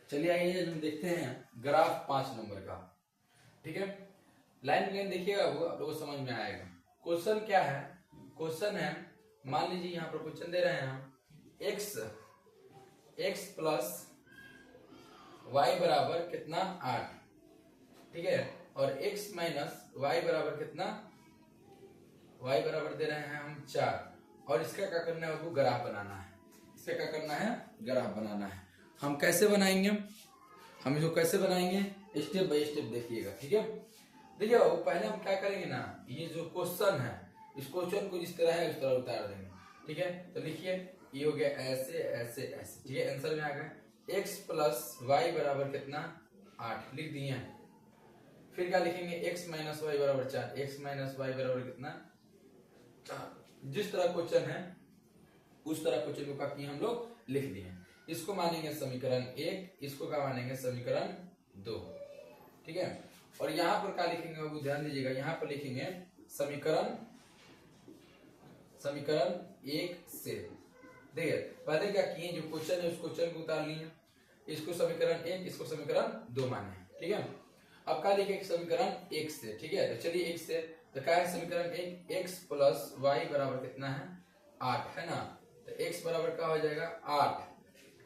चलिए आइए हम देखते हैं ग्राफ 5 नंबर का। ठीक है, लाइन प्लेन देखिएगा, वो आप लोगों को समझ में आएगा। क्वेश्चन क्या है? क्वेश्चन है, मान लीजिए यहाँ पर क्वेश्चन दे रहे हैं हम x प्लस वाई बराबर कितना 8। ठीक है, और x माइनस वाई बराबर कितना, y बराबर दे रहे हैं हम 4। और इसका क्या करना है, वो ग्राफ बनाना है। इसका क्या करना है, ग्राफ बनाना है। हम कैसे बनाएंगे, हम इसको कैसे बनाएंगे, स्टेप बाय स्टेप देखिएगा। ठीक है, देखिए पहले हम क्या करेंगे ना, ये जो क्वेश्चन है इस क्वेश्चन को जिस तरह है उस तरह उतार देंगे। ठीक है, तो लिखिए ये हो गया ऐसे ऐसे ऐसे। ठीक है, आंसर में आ गया x प्लस वाई बराबर कितना 8 लिख दिए हैं। फिर क्या लिखेंगे, x माइनस वाई बराबर 4। x माइनस वाई बराबर कितना 4। जिस तरह क्वेश्चन है उस तरह क्वेश्चन को क्या किए हम लोग लिख दिए। इसको मानेंगे समीकरण 1, इसको क्या मानेंगे समीकरण 2। ठीक है, और यहाँ पर क्या लिखेंगे वो ध्यान दीजिएगा, यहाँ पर लिखेंगे समीकरण 1 से। देखिए पहले क्या किए, जो क्वेश्चन है उस क्वेश्चन को उतार लिए, इसको समीकरण 1, इसको समीकरण 2 माने। ठीक है, अब क्या लिखे समीकरण 1 से। ठीक है, तो चलिए 1 से, तो क्या है समीकरण 1, x प्लस वाई बराबर कितना है 8 है ना। तो x बराबर क्या हो जाएगा 8।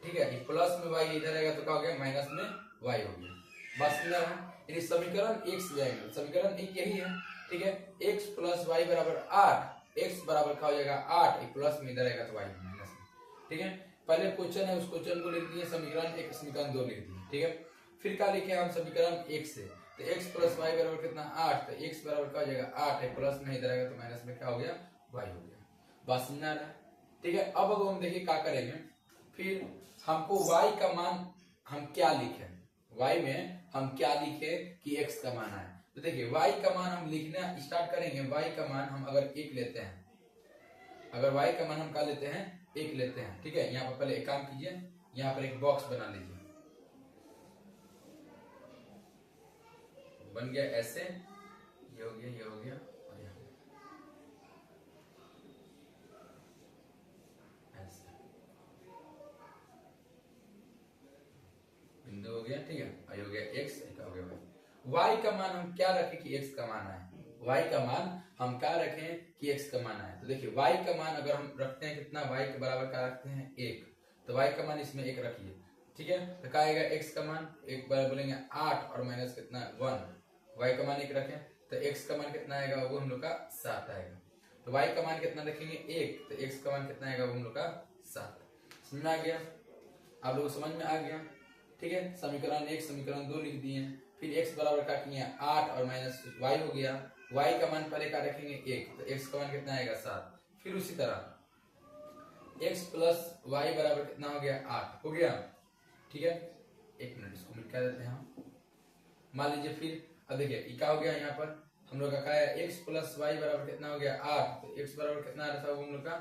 ठीक है, प्लस में y इधर आएगा तो क्या हो गया माइनस में y हो गया। बस क्लियर है, यानी समीकरण 1 से जाएंगे, समीकरण 1 यही है। ठीक है, x प्लस वाई बराबर 8, x बराबर क्या हो जाएगा 8, प्लस में इधर आएगा तो y माइनस में। ठीक है, पहले क्वेश्चन है उस क्वेश्चन को लिख दिए समीकरण 1 समीकरण 2 लिख दिए। ठीक है, फिर क्या लिखे हम समीकरण 1 से, तो x प्लस वाई बराबर कितना 8, तो x बराबर क्या हो जाएगा 8 है, प्लस में इधर आएगा तो माइनस में क्या हो गया y हो गया। बात समझ आ रहा है? ठीक है, अब हम देखिए क्या करेंगे, फिर हमको y का मान हम क्या लिखे, y में हम क्या लिखे कि x का मान है। तो देखिए y का मान हम लिखना स्टार्ट करेंगे। y का मान हम अगर 1 लेते हैं, अगर y का मान हम क्या लेते हैं 1 लेते हैं। ठीक है, यहाँ पर पहले एक काम कीजिए, यहाँ पर एक बॉक्स बना लीजिए, बन गया ऐसे, ये हो गया, ये हो गया, और यहाँ ऐसे बिंदु हो गया। ठीक है, ये हो गया x, हो गया y का मान हम क्या रखें कि x का मान है, y का मान हम क्या रखें कि x का मान है। तो देखिए y का मान अगर हम रखते हैं कितना, y के बराबर क्या रखते हैं 1, तो y का मान इसमें 1 रखिए। ठीक है, तो क्या आएगा x का मान, एक बार बोलेंगे 8 और माइनस कितना 1, y का मान 1 रखें तो x का मान कितना आएगा, वो हम लोग का 7 आएगा। तो y का मान कितना रखेंगे 1, तो x का मान कितना आएगा, वो हम लोग का 7। समझ में आ गया, आप लोग समझ में आ गया। ठीक है, समीकरण 1 समीकरण 2 लिख दिए। फिर x बराबर क्या किए 8 और माइनस y हो गया। y का मान पहले क्या रखेंगे 1, तो x का मान कितना आएगा 7। फिर उसी तरह x प्लस y बराबर कितना हो गया 8 हो गया। ठीक है, एक मिनट इसको मिटा देते हैं हम। मान लीजिए फिर अब देखिए क्या हो गया, यहाँ पर हम लोग का क्या है x प्लस वाई बराबर कितना हो गया 8, तो x बराबर कितना आ रहा था वो हम लोग का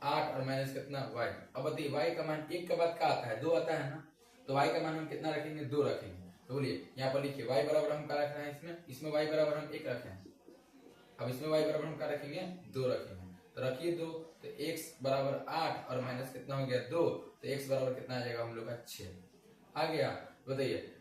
8 और माइनस कितना y। अब बताइए y का मान 1 के बाद क्या आता है 2 आता है ना, तो y का मान हम कितना रखेंगे 2 रखेंगे। तो बोलिए यहाँ पर लिखिए y बराबर हम क्या रख रहे हैं, इसमें y बराबर हम 1 रखे हैं। अब इसमें y बराबर हम क्या रखेंगे 2 रखेंगे, तो रखिए 2, तो x बराबर 8 और माइनस कितना हो गया 2, तो x बराबर कितना आ जाएगा हम लोग का 6 आ गया। बताइए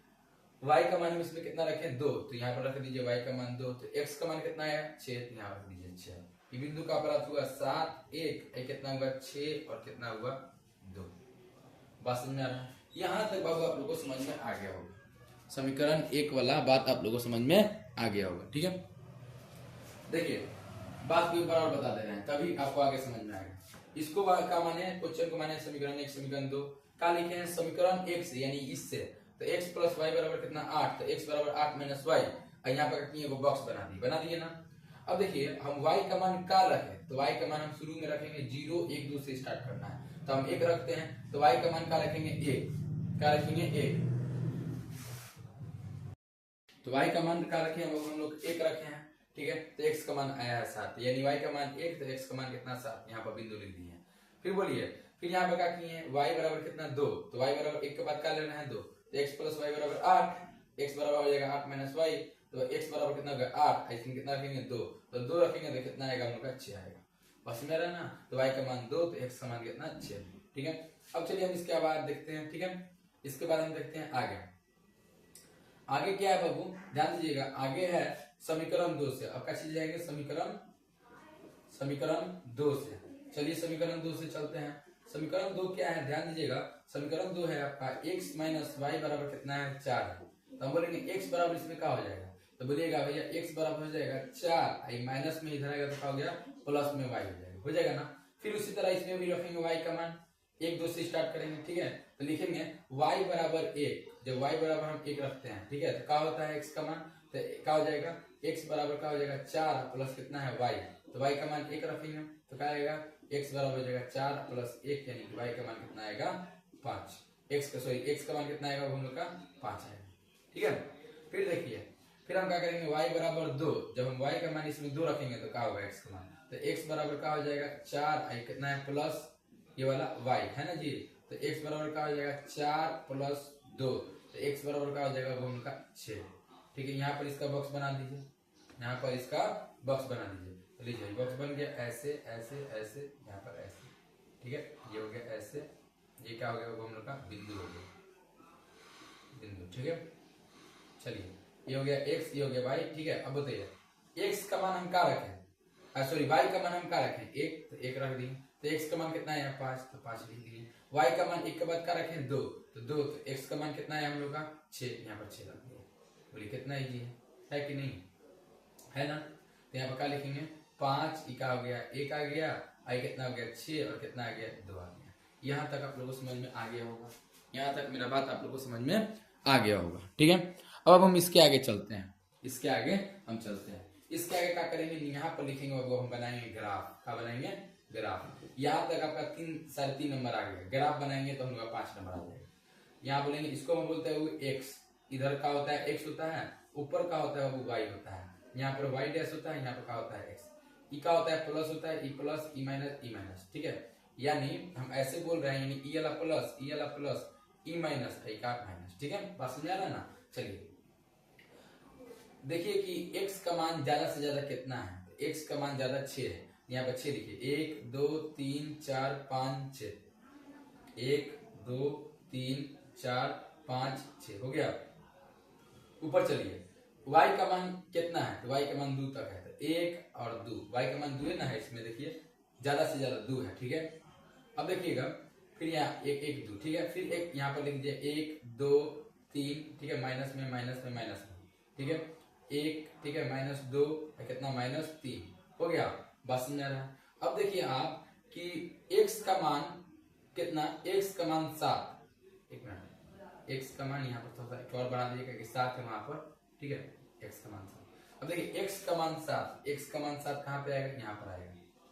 y का मान हम इसमें कितना रखें 2, तो यहाँ पर रख दीजिए y का मान 2, तो x का मान कितना आया 6, तो यहाँ रख दीजिए 6। ये बिंदु का प्राप्त हुआ 7 1, कितना हुआ 6 और कितना हुआ 2। बात समझ में आ रहा है? यहाँ तक बाबू आप लोगों को समझ में आ गया होगा, समीकरण 1 वाला बात आप लोगों को समझ में आ गया होगा। ठीक है, देखिए बात को बराबर बता दे रहे हैं तभी आपको आगे समझ में आएगा। इसको क्या माने, क्वेश्चन को माने समीकरण 1 समीकरण 2 क्या लिखे हैं समीकरण 1 से, यानी इससे, तो x प्लस वाई बराबर कितना 8, तो x बराबर 8 माइनस वाई। यहाँ पर किए वो बॉक्स बना दिए ना। अब देखिए हम y का मान क्या रखें, तो y का मान हम शुरू में रखेंगे 0 1 2 से स्टार्ट करना है, तो हम 1 रखते हैं, तो y का मान क्या रखेंगे 1, क्या रखेंगे 1, तो y का मान क्या रखे हम लोग 1 रखे हैं। ठीक है, तो x का मान आया है 7, यानी y का मान 1, तो x का मान कितना 7, यहाँ पर बिंदु लिख दिए। फिर बोलिए फिर यहाँ पर क्या किए y बराबर कितना 2, तो y बराबर 1 के बाद क्या लेना है 2, तो x प्लस वाई बराबर 8, x बराबर हो जाएगा 8 माइनस वाई, तो x बराबर कितना होगा 8, इसमें कितना रखेंगे 2, तो 2 रखेंगे तो कितना आएगा हम लोग का 6 आएगा। बस में रहा ना, तो y का मान 2, तो x का मान कितना 6। ठीक है, अब चलिए हम इसके बाद देखते हैं। ठीक है, इसके बाद हम देखते हैं आगे। आगे क्या है बाबू, ध्यान दीजिएगा, आगे है समीकरण 2 से। अब क्या चीज जाएंगे, समीकरण 2 से। चलिए समीकरण 2 से चलते हैं। समीकरण 2 क्या है, ध्यान दीजिएगा, समीकरण 2 है आपका x माइनस वाई बराबर कितना है, 4 है। तो हम बोलेंगे x बराबर इसमें क्या हो जाएगा, तो बोलिएगा भैया x बराबर हो जाएगा 4, आई माइनस में इधर आएगा तो क्या हो गया, प्लस में y हो जाएगा ना। फिर उसी तरह इसमें भी रखेंगे y का मान 1 2 से स्टार्ट करेंगे, ठीक है। तो लिखेंगे y बराबर 1, जब y बराबर हम 1 रखते हैं, ठीक है, तो क्या होता है x का मान, तो क्या हो जाएगा, x बराबर क्या हो जाएगा 4 प्लस कितना है y, तो y का मान 1 रखेंगे तो क्या आएगा, x बराबर हो जाएगा 4 प्लस 1, यानी कि y का मान कितना आएगा 5। x का मान कितना आएगा, हम लोग का 5 आएगा, ठीक है। फिर देखिए, फिर हम क्या करेंगे, y बराबर 2, जब हम y का मान इसमें 2 रखेंगे तो क्या होगा x का मान, तो x बराबर क्या हो जाएगा 4, आई कितना है प्लस ये वाला y है ना जी, तो x बराबर क्या हो जाएगा 4 प्लस 2, तो x बराबर क्या हो जाएगा वो उनका 6, ठीक है। यहाँ पर इसका बॉक्स बना दीजिए, यहाँ पर इसका बॉक्स बना दीजिए, तो लीजिए बॉक्स बन गया, ऐसे ऐसे ऐसे, यहाँ पर ऐसे, ठीक है, ये हो गया ऐसे, ये क्या हो गया वो हम लोग का बिंदु हो गया, बिंदु, ठीक है। चलिए ये हो गया x, ये हो गया y, ठीक है। अब बताइए x का मान हम क्या रखें, सॉरी y का मान हम क्या रखें, 1, तो 1 रख दिए, तो x का मान कितना है 5, तो 5 लिख दिए। y का मान 1 के बाद क्या रखें 2, तो 2, तो x का मान कितना है हम लोग का 6, यहाँ पर 6 रख दिए। बोलिए कितना इजी है कि नहीं, है ना। तो यहाँ पर क्या लिखेंगे 5, क्या हो गया 1 आ गया, आई कितना हो गया 6, और कितना आ गया 2 आ गया। यहाँ तक आप लोगों को समझ में आ गया होगा, यहाँ तक मेरा बात आप लोगों को समझ में आ गया होगा, ठीक है। अब हम इसके आगे चलते हैं, इसके आगे हम चलते हैं। इसके आगे क्या करेंगे, यहाँ पर लिखेंगे वो हम बनाएंगे ग्राफ, क्या बनाएंगे ग्राफ। यहाँ तक आपका 3 नंबर आ गया, ग्राफ बनाएंगे तो हम लोग 5 नंबर आ जाएगा। यहाँ बोलेंगे इसको हम बोलते हैं वो x, इधर का होता है x होता है, ऊपर का होता है वो y होता है, यहाँ पर y डैश होता है, यहाँ पर क्या होता है x, ई का होता है प्लस होता है, ई प्लस ई माइनस, ठीक है। यानी हम ऐसे बोल रहे हैं, यानी ई वाला प्लस ई माइनस ई का माइनस, ठीक है, बात समझ आ रहा है ना। चलिए देखिए कि x का मान ज्यादा से ज्यादा कितना है, तो x का मान ज्यादा 6 है, यहाँ पर 6 लिखिए, 1 2 3 4 5 6, 1 2 3 4 5 6 हो गया। ऊपर चलिए y का मान कितना है, तो y का मान 2 तक है, तो 1 और 2, y का मान 2 ना है, इसमें देखिए ज्यादा से ज्यादा 2 है, ठीक है। अब देखिएगा फिर यहाँ 1 1 2, ठीक है, फिर एक यहाँ पर लिख दीजिए 1 2 3, ठीक है, माइनस में, ठीक है, 1, ठीक है, -2 कितना -3 हो गया, बात समझ आ रहा है। अब देखिए आप कि x का मान कितना, x का मान 7, एक मिनट, x का मान यहाँ पर थोड़ा सा एक और बढ़ा दीजिएगा कि 7 है वहां पर, ठीक है, x का मान 7। अब देखिए x का मान 7, x का मान 7 कहाँ पे आएगा, यहाँ पर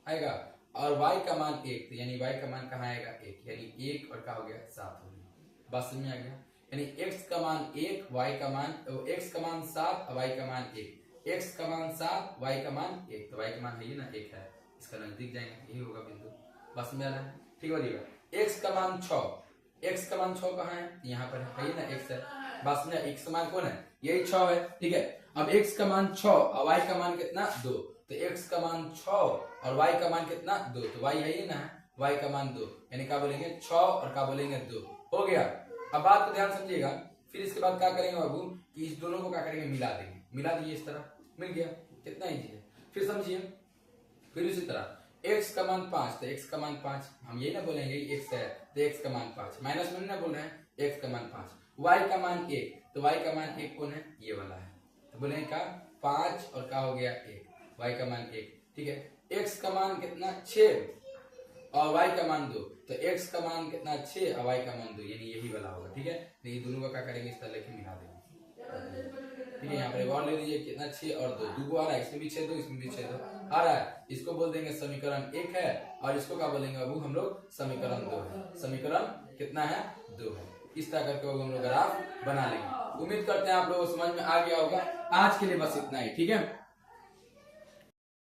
आएगा, और y का मान 1, तो यानी y का मान कहाँ आएगा 1, यानी 1 और क्या हो गया 7 हो गया, बात समझ में आ गया। यानी x का मान 1, y का मान x का मान 7 और y का मान 1, x का मान 7 y का मान 1, तो y का मान है ये ना 1 है, इसका नजदीक जाएंगे यही होगा बिंदु, बस में आ रहा है, ठीक है। बोलिएगा x का मान 6, x का मान 6 कहाँ है, यहाँ पर है ये ना x है, बस में x का मान कौन है, यही 6 है, ठीक है। अब x का मान 6 और y का मान कितना 2, तो x का मान 6 और y का मान कितना 2, तो y है ये ना, y का मान 2, यानी क्या बोलेंगे 6 और क्या बोलेंगे 2, हो गया। अब बात को ध्यान समझिएगा, फिर इसके बाद क्या करेंगे बाबू कि इस दोनों को क्या करेंगे, मिला देंगे, मिला दिए इस तरह, मिल गया, कितना इजी है। फिर समझिए, फिर इसी तरह x का मान 5, तो x का मान 5, हम ये ना बोलेंगे x है तो x का मान 5, माइनस में ना बोल रहे हैं, x का मान 5, y का मान 1, तो y का मान 1 कौन है, ये वाला है, तो बोलेंगे क्या 5 और क्या हो गया 1, y का मान 1, ठीक है। x का मान कितना 6 और y का मान 2, तो x का मान कितना 6 और y का मान 2, यानी यही वाला होगा, ठीक है। तो ये दोनों का क्या करेंगे, इस तरह लेके मिला देंगे, ठीक है। यहाँ पर एक और ले लीजिए, कितना 6 और 2, 2 आ रहा है, इसमें भी 6 2, इसमें भी 6 2 आ रहा है, इसको बोल देंगे समीकरण 1 है, और इसको क्या बोलेंगे बाबू हम लोग समीकरण 2 है, समीकरण कितना है 2 है। इस तरह करके हम लोग ग्राफ बना लेंगे। उम्मीद करते हैं आप लोगों को समझ में आ गया होगा। आज के लिए बस इतना ही, ठीक है,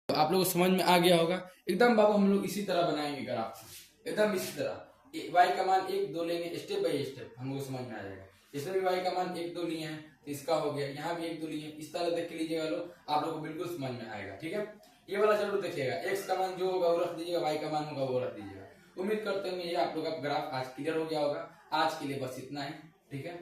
तो आप लोगों को समझ में आ गया होगा एकदम। बाबू हम लोग इसी तरह बनाएंगे ग्राफ, एकदम इसी तरह, y का मान 1 2 लेंगे, स्टेप बाय स्टेप हम लोग समझ में आ जाएगा। इसमें भी y का मान 1 2 लिए हैं, तो इसका हो गया, यहाँ भी 1 2 लिए, इस तरह देख के लीजिएगा लोग, आप लोग को बिल्कुल समझ में आएगा, ठीक है। ये वाला जरूर देखिएगा, x का मान जो होगा वो रख दीजिएगा, y का मान होगा वो रख दीजिएगा। उम्मीद करते हैं ये आप लोग का ग्राफ आज क्लियर हो गया होगा। आज के लिए बस इतना ही, ठीक है।